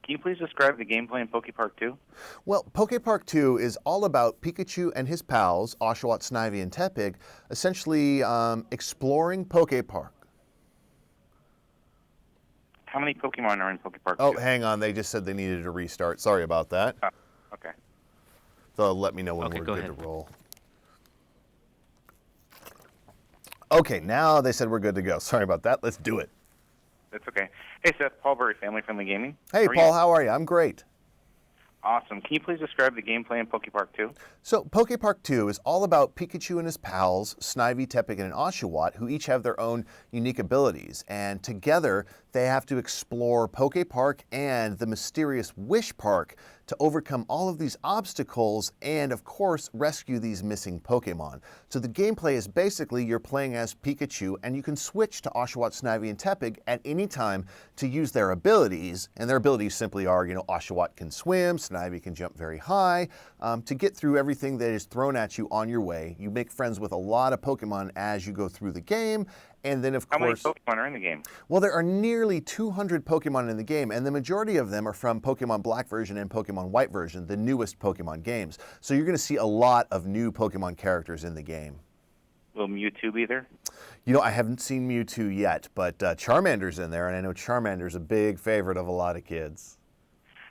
Can you please describe the gameplay in Poke Park 2? Well, Poke Park 2 is all about Pikachu and his pals, Oshawott, Snivy, and Tepig, essentially exploring Poke Park. How many Pokemon are in Poke Park 2? Oh, hang on. They just said they needed a restart. Sorry about that. Oh, okay. They'll let me know when Okay, we're go good ahead. to roll. Okay, now they said we're good to go. Sorry about that. Let's do it. That's okay. Hey, Seth, Paul Burry, Family Friendly Gaming. Hey, How are Paul, you? how are you? I'm great. Awesome. Can you please describe the gameplay in Poke Park 2? So, Poke Park 2 is all about Pikachu and his pals, Snivy, Tepig, and Oshawott, who each have their own unique abilities. And together, they have to explore Poke Park and the mysterious Wish Park to overcome all of these obstacles and, of course, rescue these missing Pokemon. So the gameplay is basically you're playing as Pikachu, and you can switch to Oshawott, Snivy, and Tepig at any time to use their abilities. And their abilities simply are, Oshawott can swim, Snivy can jump very high. To get through everything that is thrown at you on your way, you make friends with a lot of Pokemon as you go through the game. And then, of course, How many Pokemon are in the game? well, there are nearly 200 Pokemon in the game, and the majority of them are from Pokemon Black version and Pokemon White version, the newest Pokemon games. So you're going to see a lot of new Pokemon characters in the game. Will Mewtwo be there? I haven't seen Mewtwo yet, but Charmander's in there, and I know Charmander's a big favorite of a lot of kids.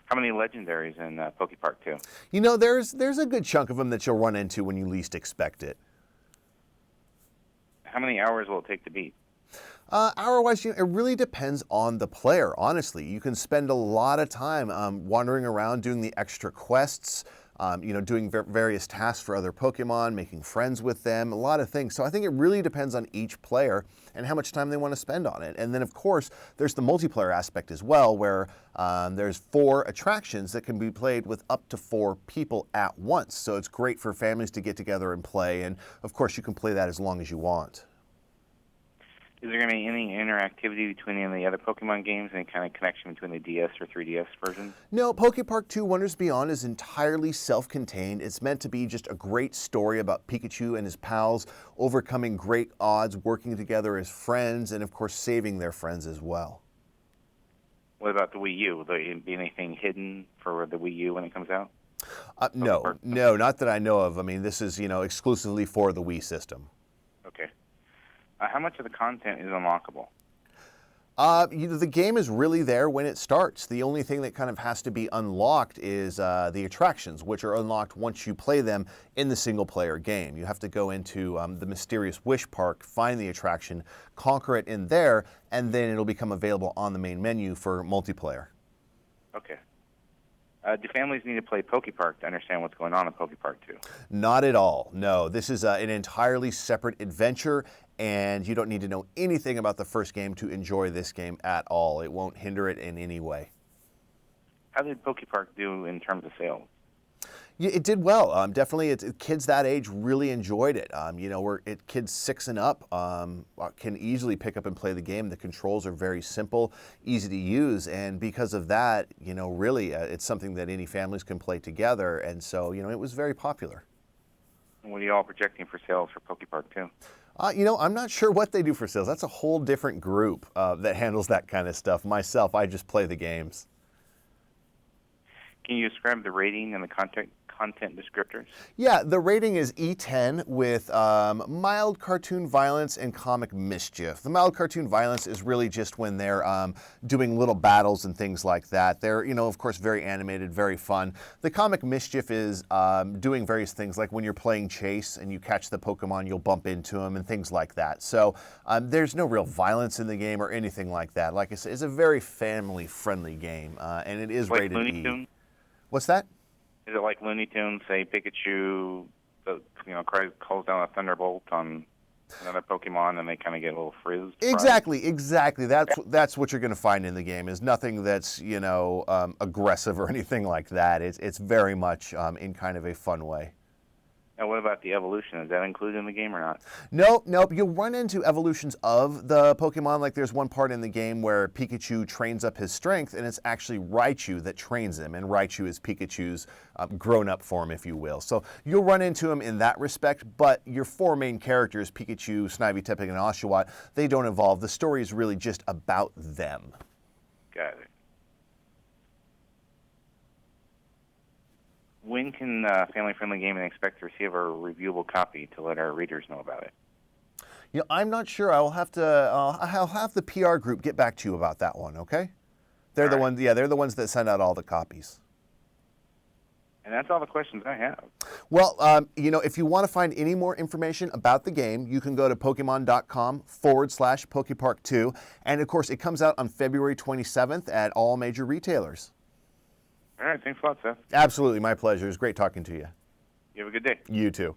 How many legendaries in Poke Park 2? There's a good chunk of them that you'll run into when you least expect it. How many hours will it take to beat? Hour-wise, it really depends on the player, honestly. You can spend a lot of time wandering around doing the extra quests, doing various tasks for other Pokemon, making friends with them, a lot of things. So I think it really depends on each player and how much time they want to spend on it. And then, of course, there's the multiplayer aspect as well, where there's 4 attractions that can be played with up to 4 people at once. So it's great for families to get together and play. And, of course, you can play that as long as you want. Is there going to be any interactivity between any of the other Pokemon games, any kind of connection between the DS or 3DS version? No, Poke Park 2 Wonders Beyond is entirely self-contained. It's meant to be just a great story about Pikachu and his pals overcoming great odds, working together as friends, and of course saving their friends as well. What about the Wii U? Will there be anything hidden for the Wii U when it comes out? No, not that I know of. I mean, this is, exclusively for the Wii system. Okay. How much of the content is unlockable? The game is really there when it starts. The only thing that kind of has to be unlocked is the attractions, which are unlocked once you play them in the single-player game. You have to go into the mysterious Wish Park, find the attraction, conquer it in there, and then it'll become available on the main menu for multiplayer. Okay. Do families need to play Poke Park to understand what's going on in Poke Park 2? Not at all. No, this is an entirely separate adventure, and you don't need to know anything about the first game to enjoy this game at all. It won't hinder it in any way. How did Poke Park do in terms of sales? Yeah, it did well. Definitely, kids that age really enjoyed it. Kids 6 and up can easily pick up and play the game. The controls are very simple, easy to use, and because of that, really, it's something that any families can play together. And so, it was very popular. What are you all projecting for sales for Poke Park 2? I'm not sure what they do for sales. That's a whole different group that handles that kind of stuff. Myself, I just play the games. Can you describe the rating and the content descriptors? Yeah, the rating is E10 with mild cartoon violence and comic mischief. The mild cartoon violence is really just when they're doing little battles and things like that. They're, of course, very animated, very fun. The comic mischief is doing various things, like when you're playing chase and you catch the Pokemon, you'll bump into them and things like that. So there's no real violence in the game or anything like that. Like I said, it's a very family-friendly game, and it is like rated Looney E. Tunes? What's that? Is it like Looney Tunes, say Pikachu, calls down a thunderbolt on another Pokemon and they kind of get a little frizzed? Exactly. That's what you're going to find in the game. Is nothing that's aggressive or anything like that. It's very much in kind of a fun way. Now, what about the evolution? Is that included in the game or not? Nope. You'll run into evolutions of the Pokemon. Like there's one part in the game where Pikachu trains up his strength, and it's actually Raichu that trains him, and Raichu is Pikachu's grown-up form, if you will. So you'll run into him in that respect, but your 4 main characters, Pikachu, Snivy, Tepig, and Oshawott, they don't evolve. The story is really just about them. Got it. when can Family Friendly Gaming expect to receive a reviewable copy to let our readers know about it? I'm not sure. I'll have the PR group get back to you about that one, okay? They're the ones, they're the ones that send out all the copies. And that's all the questions I have. Well, if you want to find any more information about the game, you can go to Pokemon.com/PokePark2. And of course, it comes out on February 27th at all major retailers. All right. Thanks a lot, Seth. Absolutely. My pleasure. It was great talking to you. You have a good day. You too.